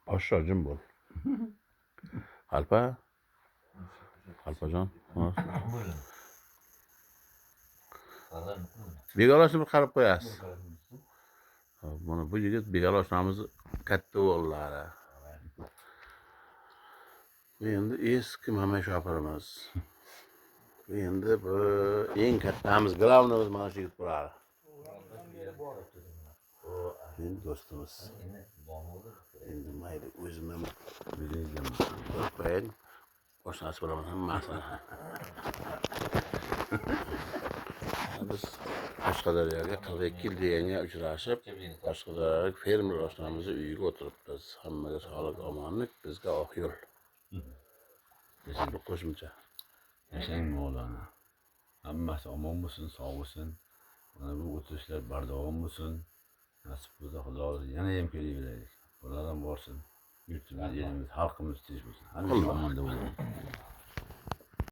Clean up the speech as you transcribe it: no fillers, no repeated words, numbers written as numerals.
Aşağı jim bol. Alpa. Alpajon. Begalashni bir qarab qo'yasiz. Mana bu yigit begalashamiz katta o'g'illari. Endi eski mama shopirimiz. Endi bu eng kattamiz, glavnimiz mana shu yigit bo'ladi. Endi do'stimiz. Endi mayli o'zim ham bizga qo'yayin. Oshnasi bilan hammasini. Biz Qashqadaryoga 42 yil deganga uchrashib, Qashqadaryolik fermer oshnamizning uyiga o'tiribmiz. Hammaga sog'lik, omonlik, bizga oq yo'l. Bu qo'shimcha. Yashang Mavlana. Hammasi omon bo'lsin, sog' bo'lsin. Mana bu o'tirishlar bardavom bo'lsin. Nasib bo'lsa Xudo yana ham kelaveraylik. Bular ham borsin. Yurtimiz, elimiz, xalqimiz tinch bo'lsin. Hamma omonda bo'lsin.